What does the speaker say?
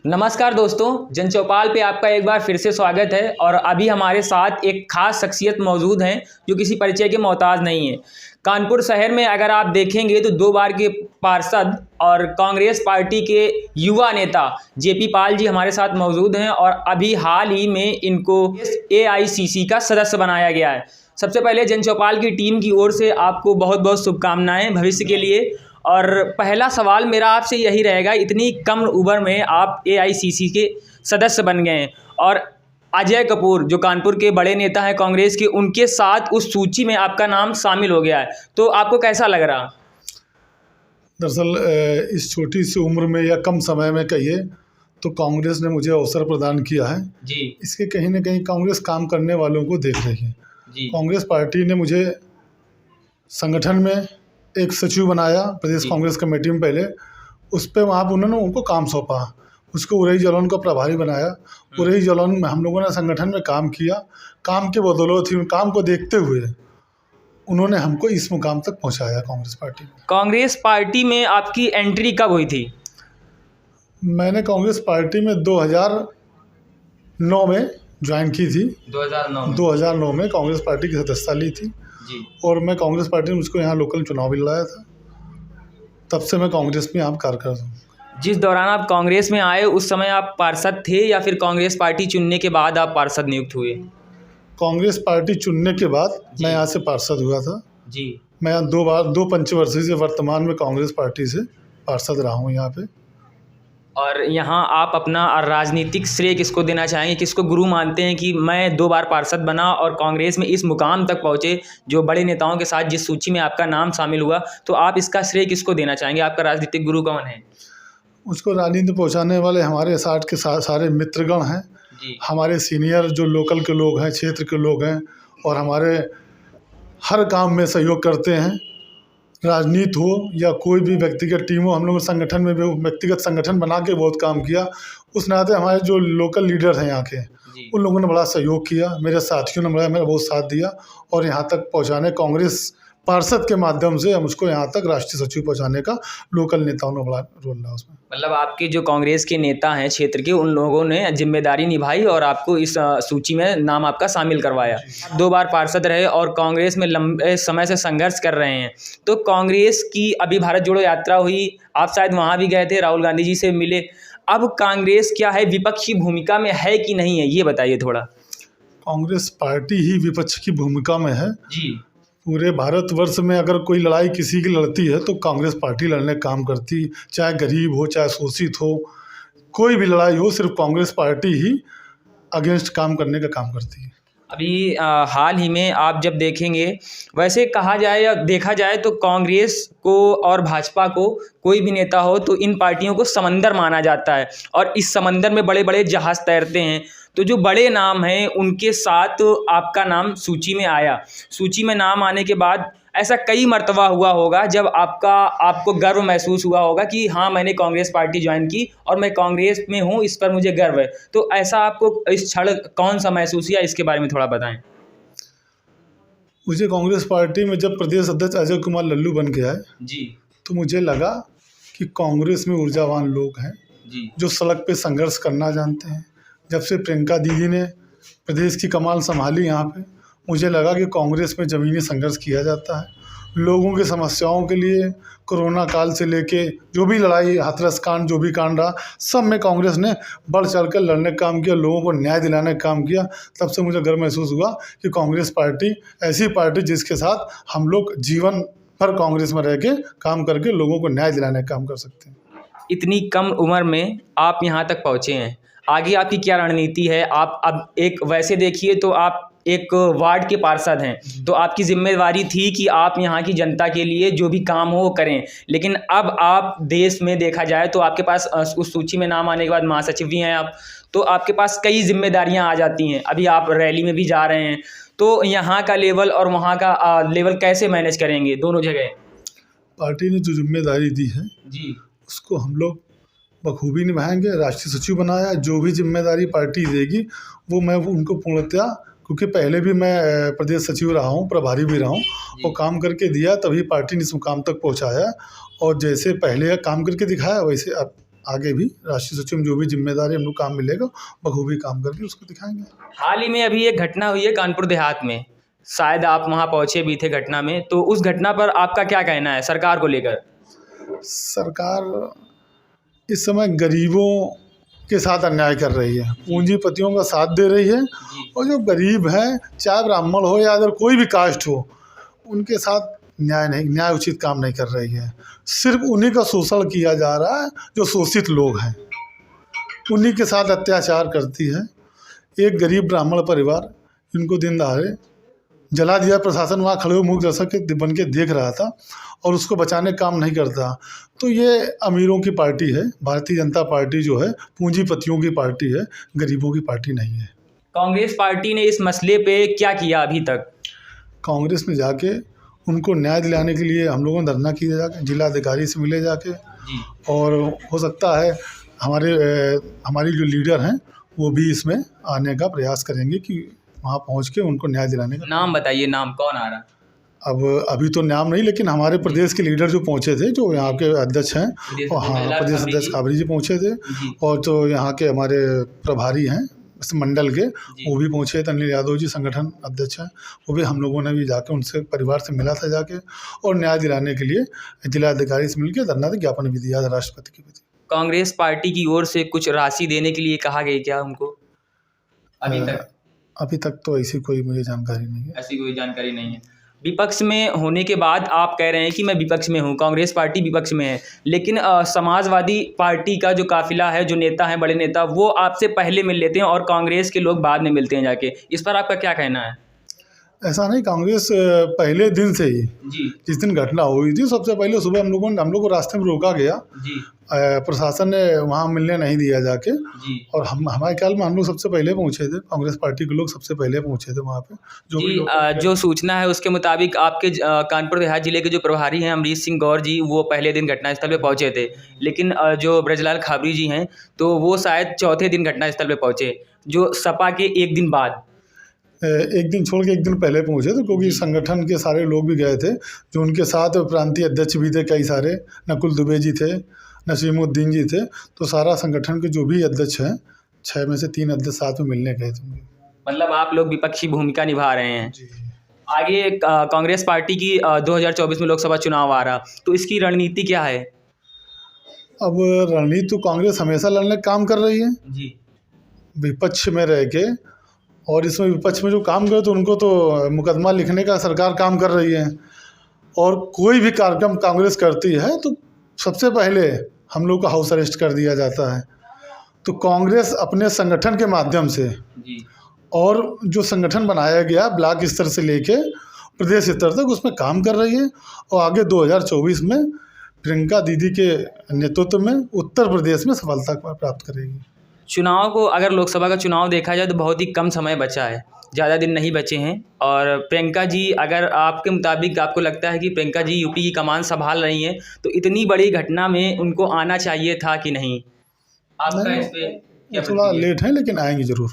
नमस्कार दोस्तों, जन चौपाल पे आपका एक बार फिर से स्वागत है। और अभी हमारे साथ एक खास शख्सियत मौजूद हैं जो किसी परिचय के मोहताज नहीं है। कानपुर शहर में अगर आप देखेंगे तो 2 बार के पार्षद और कांग्रेस पार्टी के युवा नेता जेपी पाल जी हमारे साथ मौजूद हैं और अभी हाल ही में इनको एआईसीसी का सदस्य बनाया गया है। सबसे पहले जन चौपाल की टीम की ओर से आपको बहुत बहुत शुभकामनाएं भविष्य के लिए। और पहला सवाल मेरा आपसे यही रहेगा, इतनी कम उम्र में आप एआईसीसी के सदस्य बन गए हैं और अजय कपूर जो कानपुर के बड़े नेता हैं कांग्रेस के, उनके साथ उस सूची में आपका नाम शामिल हो गया है, तो आपको कैसा लग रहा? दरअसल इस छोटी सी उम्र में या कम समय में कहिए तो कांग्रेस ने मुझे अवसर प्रदान किया है जी। इसके कहीं ना कहीं कांग्रेस काम करने वालों को देख रही है जी। कांग्रेस पार्टी ने मुझे संगठन में एक सचिव बनाया प्रदेश कांग्रेस कमेटी में। पहले उस पर वहाँ पर उन्होंने उनको काम सौंपा, उसको उरई जलौन का प्रभारी बनाया। उरई जलौन में हम लोगों ने संगठन में काम किया। काम के बदौलत ही, काम को देखते हुए उन्होंने हमको इस मुकाम तक पहुँचाया कांग्रेस पार्टी में। कांग्रेस पार्टी में आपकी एंट्री कब हुई थी? मैंने कांग्रेस पार्टी में 2009 में ज्वाइन की थी। 2009 में कांग्रेस पार्टी की सदस्यता ली थी जी। और मैं कांग्रेस पार्टी ने मुझको यहाँ लोकल चुनाव भी लड़ाया था। तब से मैं कांग्रेस में आप कार्यरत हूँ। जिस दौरान आप कांग्रेस में आए उस समय आप पार्षद थे या फिर कांग्रेस पार्टी चुनने के बाद आप पार्षद नियुक्त हुए? कांग्रेस पार्टी चुनने के बाद मैं यहाँ से पार्षद हुआ था जी। मैं मैं 2 पंचवर्षीय से वर्तमान में कांग्रेस पार्टी से पार्षद रहा हूँ यहाँ पे। और यहाँ आप अपना राजनीतिक श्रेय किसको देना चाहेंगे, किसको गुरु मानते हैं कि मैं 2 बार पार्षद बना और कांग्रेस में इस मुकाम तक पहुँचे, जो बड़े नेताओं के साथ जिस सूची में आपका नाम शामिल हुआ, तो आप इसका श्रेय किसको देना चाहेंगे? आपका राजनीतिक गुरु कौन है? उसको राजनीति पहुँचाने वाले हमारे साथ के सारे मित्रगण हैं जी। हमारे सीनियर जो लोकल के लोग हैं, क्षेत्र के लोग हैं और हमारे हर काम में सहयोग करते हैं। राजनीति हो या कोई भी व्यक्तिगत टीम हो, हम लोग संगठन में भी व्यक्तिगत संगठन बना के बहुत काम किया। उस नाते हमारे जो लोकल लीडर हैं यहाँ के, उन लोगों ने बड़ा सहयोग किया। मेरे साथियों ने मेरा बहुत साथ दिया और यहाँ तक पहुँचाने, कांग्रेस पार्षद के माध्यम से हम उसको यहाँ तक राष्ट्रीय सचिव पहुँचाने का लोकल नेताओं ने बड़ा रोल रहा उसमें। मतलब आपके जो कांग्रेस के नेता हैं क्षेत्र के, उन लोगों ने जिम्मेदारी निभाई और आपको इस सूची में नाम आपका शामिल करवाया। 2 बार पार्षद रहे और कांग्रेस में लंबे समय से संघर्ष कर रहे हैं। तो कांग्रेस की अभी भारत जोड़ो यात्रा हुई, आप शायद वहाँ भी गए थे, राहुल गांधी जी से मिले। अब कांग्रेस क्या है, विपक्ष की भूमिका में है कि नहीं है, ये बताइए थोड़ा। कांग्रेस पार्टी ही विपक्ष की भूमिका में है जी। पूरे भारतवर्ष में अगर कोई लड़ाई किसी की लड़ती है तो कांग्रेस पार्टी लड़ने का काम करती, चाहे गरीब हो चाहे शोषित हो, कोई भी लड़ाई हो, सिर्फ कांग्रेस पार्टी ही अगेंस्ट काम करने का काम करती है। अभी हाल ही में आप जब देखेंगे, वैसे कहा जाए या देखा जाए तो कांग्रेस को और भाजपा को, कोई भी नेता हो तो इन पार्टियों को समंदर माना जाता है और इस समंदर में बड़े बड़े जहाज़ तैरते हैं। तो जो बड़े नाम हैं उनके साथ आपका नाम सूची में आया। सूची में नाम आने के बाद ऐसा कई मर्तबा हुआ होगा जब आपको गर्व महसूस हुआ होगा कि हाँ, मैंने कांग्रेस पार्टी ज्वाइन की और मैं कांग्रेस में हूँ, इस पर मुझे गर्व है। तो ऐसा आपको इस क्षण कौन सा महसूस हुआ, इसके बारे में थोड़ा बताएं। मुझे कांग्रेस पार्टी में जब प्रदेश अध्यक्ष अजय कुमार लल्लू बन के आए जी, तो मुझे लगा कि कांग्रेस में ऊर्जावान लोग हैं जी, जो सड़क पे संघर्ष करना जानते हैं। जब से प्रियंका दीदी ने प्रदेश की कमान संभाली यहाँ पे, मुझे लगा कि कांग्रेस में ज़मीनी संघर्ष किया जाता है। लोगों की समस्याओं के लिए कोरोना काल से लेके जो भी लड़ाई, हाथरस कांड, जो भी कांड रहा, सब में कांग्रेस ने बढ़ चढ़ कर लड़ने का काम किया, लोगों को न्याय दिलाने का काम किया। तब से मुझे गर्व महसूस हुआ कि कांग्रेस पार्टी ऐसी पार्टी जिसके साथ हम लोग जीवन भर कांग्रेस में रह के काम करके लोगों को न्याय दिलाने का काम कर सकते हैं। इतनी कम उम्र में आप यहाँ तक पहुँचे हैं, आगे आपकी क्या रणनीति है? आप अब एक वैसे देखिए तो आप एक वार्ड के पार्षद हैं, तो आपकी जिम्मेवारी थी कि आप यहाँ की जनता के लिए जो भी काम हो वो करें, लेकिन अब आप देश में देखा जाए तो आपके पास उस सूची में नाम आने के बाद महासचिव भी हैं आप, तो आपके पास कई जिम्मेदारियां आ जाती हैं। अभी आप रैली में भी जा रहे हैं, तो यहाँ का लेवल और वहाँ का लेवल कैसे मैनेज करेंगे दोनों जगह? पार्टी ने जो जिम्मेदारी दी है जी, उसको हम लोग बखूबी निभाएंगे। राष्ट्रीय सचिव बनाया, जो भी जिम्मेदारी पार्टी देगी वो मैं उनको पूर्णतः क्योंकि पहले भी मैं प्रदेश सचिव रहा हूँ, प्रभारी भी रहा हूँ, और काम करके दिया, तभी पार्टी ने इस मुकाम तक पहुँचाया। और जैसे पहले काम करके दिखाया, वैसे अब आगे भी राष्ट्रीय सचिव में जो भी जिम्मेदारी हम लोग काम मिलेगा, बखूबी काम करके उसको दिखाएंगे। हाल ही में अभी एक घटना हुई है कानपुर देहात में, शायद आप वहाँ पहुँचे भी थे घटना में, तो उस घटना पर आपका क्या कहना है सरकार को लेकर? सरकार इस समय गरीबों के साथ अन्याय कर रही है, पूंजीपतियों का साथ दे रही है, और जो गरीब हैं, चाहे ब्राह्मण हो या अगर कोई भी कास्ट हो, उनके साथ न्याय उचित काम नहीं कर रही है। सिर्फ उन्हीं का शोषण किया जा रहा है जो शोषित लोग हैं, उन्हीं के साथ अत्याचार करती है। एक गरीब ब्राह्मण परिवार, इनको दिन दहाड़े जला दिया, प्रशासन वहाँ खड़े हुए मूक दर्शक बन के देख रहा था और उसको बचाने का काम नहीं करता। तो ये अमीरों की पार्टी है, भारतीय जनता पार्टी जो है पूंजीपतियों की पार्टी है, गरीबों की पार्टी नहीं है। कांग्रेस पार्टी ने इस मसले पे क्या किया अभी तक? कांग्रेस ने जाके उनको न्याय दिलाने के लिए हम लोगों ने धरना किया, जाके जिलाधिकारी से मिले जाके, और हो सकता है हमारी जो लीडर हैं वो भी इसमें आने का प्रयास करेंगे कि वहाँ पहुँच के उनको न्याय दिलाने का। नाम बताइए, नाम कौन आ रहा? अब अभी तो नाम नहीं, लेकिन हमारे प्रदेश के लीडर जो पहुँचे थे, जो यहाँ के अध्यक्ष हैं, और हाँ, प्रदेश अध्यक्ष खाबरी जी पहुँचे थे, और जो यहाँ के हमारे प्रभारी हैं इस मंडल के, वो भी पहुँचे थे। अनिल यादव जी संगठन अध्यक्ष हैं, वो भी, हम लोगों ने भी जाके उनसे परिवार से मिला था जाके, और न्याय दिलाने के लिए जिलाधिकारी से मिलकर धरना ज्ञापन भी दिया था राष्ट्रपति के प्रति। कांग्रेस पार्टी की ओर से कुछ राशि देने के लिए कहा गया क्या उनको अभी तक तो ऐसी कोई मुझे जानकारी नहीं है। ऐसी कोई जानकारी नहीं है। विपक्ष में होने के बाद आप कह रहे हैं कि मैं विपक्ष में हूँ, कांग्रेस पार्टी विपक्ष में है, लेकिन समाजवादी पार्टी का जो काफिला है, जो नेता है, बड़े नेता, वो आपसे पहले मिल लेते हैं और कांग्रेस के लोग बाद में मिलते हैं जाके। इस पर आपका क्या कहना है? ऐसा नहीं, कांग्रेस पहले दिन से ही, जिस दिन घटना हुई थी, सबसे पहले सुबह हम लोग को रास्ते में रोका गया, प्रशासन ने वहाँ मिलने नहीं दिया जाके, और हमारे ख्याल में हम लोग सबसे पहले पहुँचे थे, कांग्रेस पार्टी के लोग सबसे पहले पहुँचे थे वहाँ पे। जो सूचना है उसके मुताबिक आपके कानपुर देहात जिले के जो प्रभारी हैं अमरीश सिंह गौर जी, वो पहले दिन घटनास्थल पे पहुँचे थे, लेकिन जो ब्रजलाल खाबरी जी हैं तो वो शायद चौथे दिन घटनास्थल पे पहुँचे, जो सपा के एक दिन बाद, एक दिन छोड़ के एक दिन पहले पहुँचे थे, क्योंकि संगठन के सारे लोग भी गए थे, जो उनके साथ प्रांतीय अध्यक्ष भी थे, कई सारे, नकुल दुबे जी थे, नसीमुद्दीन जी थे, तो सारा संगठन के जो भी अध्यक्ष हैं, 6 में से 3 अध्यक्ष साथ में मिलने गए थे। मतलब आप लोग विपक्षी भूमिका निभा रहे हैं। आगे कांग्रेस पार्टी की 2024 में लोकसभा चुनाव आ रहा, तो इसकी रणनीति क्या है? अब रणनीति तो कांग्रेस हमेशा लड़ने का काम कर रही है विपक्ष में रह के, और इसमें विपक्ष में जो काम करे तो उनको तो मुकदमा लिखने का सरकार काम कर रही है, और कोई भी कार्यक्रम कांग्रेस करती है तो सबसे पहले हम लोग का हाउस अरेस्ट कर दिया जाता है। तो कांग्रेस अपने संगठन के माध्यम से, और जो संगठन बनाया गया ब्लॉक स्तर से लेके प्रदेश स्तर तक, उसमें काम कर रही है, और आगे 2024 में प्रियंका दीदी के नेतृत्व में उत्तर प्रदेश में सफलता प्राप्त करेगी। चुनाव को, अगर लोकसभा का चुनाव देखा जाए तो बहुत ही कम समय बचा है, ज़्यादा दिन नहीं बचे हैं, और प्रियंका जी, अगर आपके मुताबिक आपको लगता है कि प्रियंका जी यूपी की कमान संभाल रही हैं, तो इतनी बड़ी घटना में उनको आना चाहिए था कि नहीं? आपका इस पे थोड़ा लेट है, लेकिन आएंगे ज़रूर।